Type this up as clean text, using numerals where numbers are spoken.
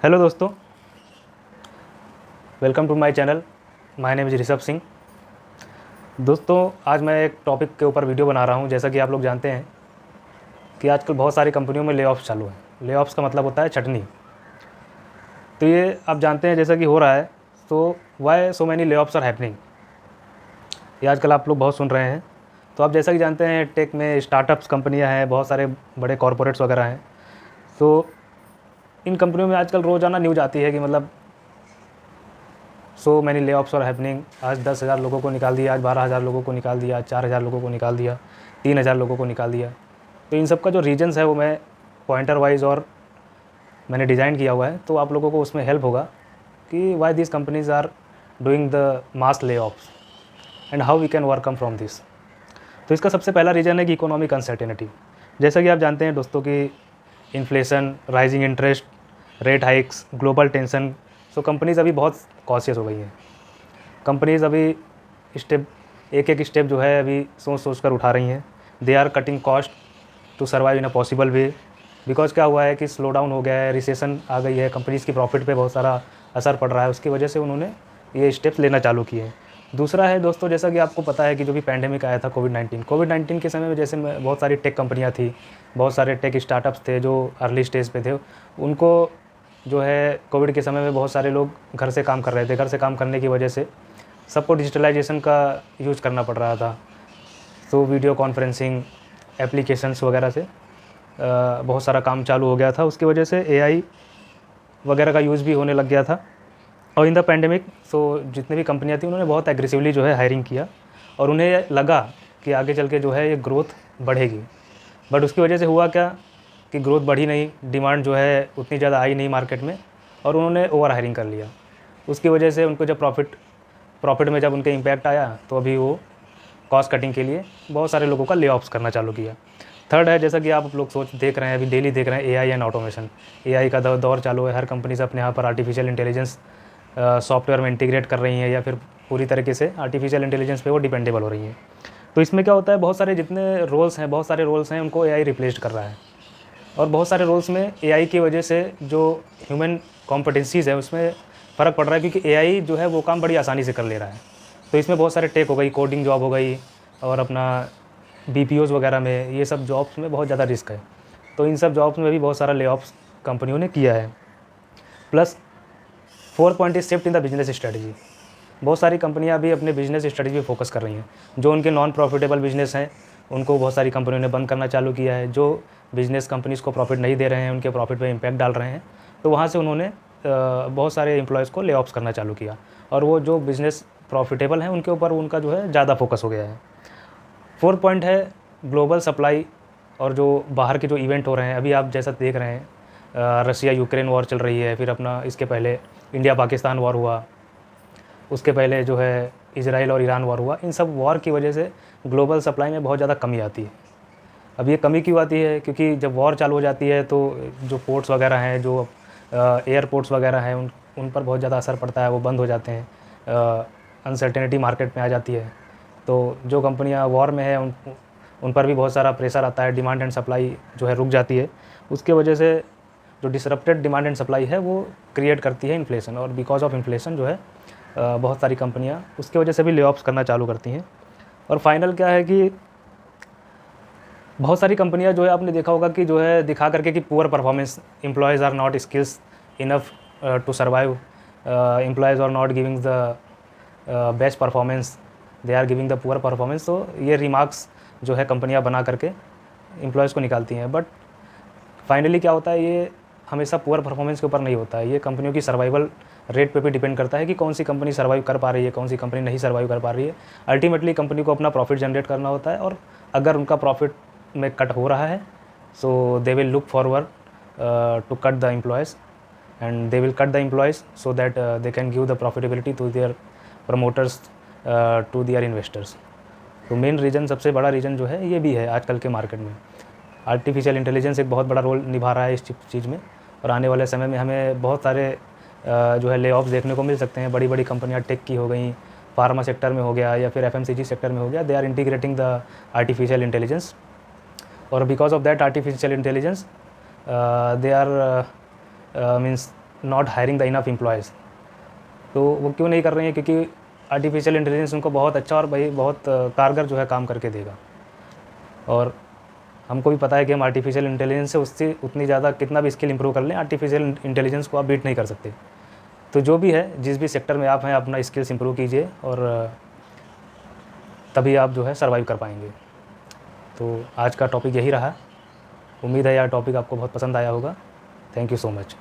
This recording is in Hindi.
हेलो दोस्तों, welcome to my channel. My name is Rishabh Singh. दोस्तों, आज मैं एक टॉपिक के ऊपर वीडियो बना रहा हूं। जैसा कि आप लोग जानते हैं कि आजकल बहुत सारी कंपनियों में ले-ऑफ्स चालू हैं। ले-ऑफ्स का मतलब होता है छँटनी। तो ये आप जानते हैं जैसा कि हो रहा है, तो why so many layoffs are happening, ये आजकल आप लोग बहुत सुन रहे हैं। तो आप जैसा कि जानते हैं टेक में स्टार्टअप्स कंपनियाँ हैं, बहुत सारे बड़े कॉरपोरेट्स वगैरह हैं। तो इन कंपनियों में आजकल रोज़ाना न्यूज़ आती है कि मतलब so many layoffs are happening. आज 10,000 लोगों को निकाल दिया, आज 12,000 लोगों को निकाल दिया, 4,000 लोगों को निकाल दिया, 3,000 लोगों को निकाल दिया। तो इन सब का जो रीजन्स है वो मैं पॉइंटर वाइज और मैंने डिज़ाइन किया हुआ है, तो आप लोगों को उसमें हेल्प होगा कि why this companies are doing the mass layoffs and how we can overcome from this. तो इसका सबसे पहला रीज़न है कि इकोनॉमिक अनसर्टेनिटी। जैसा कि आप जानते हैं दोस्तों कि inflation, rising interest rate hikes, global tension, so companies अभी बहुत कॉशियस हो गई हैं। कंपनीज़ अभी स्टेप एक एक स्टेप जो है अभी सोच सोच कर उठा रही हैं। They are cutting cost to survive in a possible way. Because क्या हुआ है कि स्लो डाउन हो गया है, रिसेशन आ गई है, कंपनीज़ की प्रॉफिट पे बहुत सारा असर पड़ रहा है। उसकी वजह से उन्होंने ये स्टेप्स लेना चालू किए हैं। दूसरा है दोस्तों, जैसा कि आपको पता है कि जो भी पैंडेमिक आया था कोविड-19 के समय में, जैसे में बहुत सारी टेक कंपनियाँ थी, बहुत सारे टेक स्टार्टअप्स थे जो अर्ली स्टेज पे थे। उनको जो है कोविड के समय में बहुत सारे लोग घर से काम कर रहे थे। घर से काम करने की वजह से सबको डिजिटलाइजेशन का यूज़ करना पड़ रहा था। तो वीडियो कॉन्फ्रेंसिंग एप्लीकेशंस वगैरह से बहुत सारा काम चालू हो गया था। उसकी वजह से एआई वगैरह का यूज़ भी होने लग गया था। और इन द पैंडेमिक जितने भी कंपनियाँ थी उन्होंने बहुत एग्रेसिवली जो है हायरिंग किया, और उन्हें लगा कि आगे चल के जो है ये ग्रोथ बढ़ेगी। बट उसकी वजह से हुआ क्या कि ग्रोथ बढ़ी नहीं, डिमांड जो है उतनी ज़्यादा आई नहीं मार्केट में, और उन्होंने ओवर हायरिंग कर लिया। उसकी वजह से उनको जब प्रॉफिट में जब उनके इम्पैक्ट आया, तो अभी वो कॉस्ट कटिंग के लिए बहुत सारे लोगों का ले ऑफ्स करना चालू किया। थर्ड है, जैसा कि आप लोग देख रहे हैं, अभी डेली देख रहे हैं, एआई एंड ऑटोमेशन। एआई का दौर चालू है। हर कंपनी से अपने यहाँ पर आर्टिफिशियल इंटेलिजेंस सॉफ्टवेयर में इंटीग्रेट कर रही हैं, या फिर पूरी तरीके से आर्टिफिशियल इंटेलिजेंस पे वो डिपेंडेबल हो रही हैं। तो इसमें क्या होता है, बहुत सारे जितने रोल्स हैं, बहुत सारे रोल्स हैं, उनको एआई रिप्लेस कर रहा है। और बहुत सारे रोल्स में एआई की वजह से जो ह्यूमन कॉम्पिटेंसीज़ है उसमें फ़र्क पड़ रहा है, क्योंकि एआई जो है वो काम बड़ी आसानी से कर ले रहा है। तो इसमें बहुत सारे टेक हो गई, कोडिंग जॉब हो गई, और अपना बीपीओज़ वगैरह में, ये सब जॉब्स में बहुत ज़्यादा रिस्क है। तो इन सब जॉब्स में भी बहुत सारा ले-ऑफ्स कंपनियों ने किया है। Plus fourth point is shift in the business strategy. बहुत सारी कंपनियां भी अपने बिजनेस स्ट्रेटजी पे फोकस कर रही हैं। जो उनके नॉन प्रॉफिटेबल बिजनेस हैं उनको बहुत सारी कंपनियों ने बंद करना चालू किया है। जो बिजनेस कंपनीज़ को प्रॉफिट नहीं दे रहे हैं, उनके प्रॉफिट पे इम्पैक्ट डाल रहे हैं, तो वहाँ से उन्होंने बहुत सारे एम्प्लॉयज़ को ले ऑफ्स करना चालू किया। और वो जो बिज़नेस प्रॉफिटेबल हैं उनके ऊपर उनका जो है ज़्यादा फोकस हो गया है। फोर्थ पॉइंट है ग्लोबल सप्लाई, और जो बाहर के जो इवेंट हो रहे हैं, अभी आप जैसा देख रहे हैं, रसिया यूक्रेन वॉर चल रही है, फिर अपना इसके पहले इंडिया पाकिस्तान वॉर हुआ, उसके पहले जो है इजराइल और ईरान वॉर हुआ। इन सब वॉर की वजह से ग्लोबल सप्लाई में बहुत ज़्यादा कमी आती है। अब ये कमी क्यों आती है, क्योंकि जब वॉर चालू हो जाती है तो जो पोर्ट्स वगैरह हैं, जो एयरपोर्ट्स वगैरह हैं, उन पर बहुत ज़्यादा असर पड़ता है, वो बंद हो जाते हैं। अनसर्टेनिटी मार्केट में आ जाती है। तो जो कंपनियां वॉर में है उन पर भी बहुत सारा प्रेशर आता है, डिमांड एंड सप्लाई जो है रुक जाती है। उसके वजह से जो डिसरप्टेड डिमांड एंड सप्लाई है वो क्रिएट करती है इन्फ्लेशन, और बिकॉज ऑफ इन्फ्लेशन जो है बहुत सारी कंपनियां उसके वजह से भी ले ऑफ्स करना चालू करती हैं। और फाइनल क्या है कि बहुत सारी कंपनियां जो है आपने देखा होगा कि जो है दिखा करके कि poor performance, employees are not skills enough to survive, employees are not giving the best performance, they are giving the poor performance. तो ये रिमार्क्स जो है कंपनियां बना करके एम्प्लॉयज़ को निकालती हैं। बट फाइनली क्या होता है, ये हमेशा पुअर परफॉर्मेंस के ऊपर नहीं होता है। ये कंपनियों की सर्वाइवल रेट पे भी डिपेंड करता है कि कौन सी कंपनी सर्वाइव कर पा रही है, कौन सी कंपनी नहीं सर्वाइव कर पा रही है। अल्टीमेटली कंपनी को अपना प्रॉफिट जनरेट करना होता है, और अगर उनका प्रॉफिट में कट हो रहा है so they will look forward to cut the employees, and they will cut the employees so that they can give the profitability to their promoters, to their investors. तो मेन रीज़न, सबसे बड़ा रीज़न जो है ये भी है आजकल के मार्केट में। आर्टिफिशियल इंटेलिजेंस एक बहुत बड़ा रोल निभा रहा है इस चीज़ में, और आने वाले समय में हमें बहुत सारे जो है ले ऑफ्स देखने को मिल सकते हैं। बड़ी बड़ी कंपनियां टेक की हो गई, फार्मा सेक्टर में हो गया, या फिर एफएमसीजी सेक्टर में हो गया, they are integrating the artificial intelligence, और because of that artificial intelligence they are means not hiring the enough employees. तो वो क्यों नहीं कर रही हैं? क्योंकि आर्टिफिशियल इंटेलिजेंस उनको बहुत अच्छा और भाई बहुत कारगर जो है काम करके देगा। और हमको भी पता है कि हम आर्टिफिशियल इंटेलिजेंस से उससे उतनी ज़्यादा कितना भी स्किल इंप्रूव कर लें, आर्टिफिशियल इंटेलिजेंस को आप बीट नहीं कर सकते। तो जो भी है, जिस भी सेक्टर में आप हैं, अपना स्किल्स इंप्रूव कीजिए और तभी आप जो है सर्वाइव कर पाएंगे। तो आज का टॉपिक यही रहा। उम्मीद है यह टॉपिक आपको बहुत पसंद आया होगा। Thank you so much.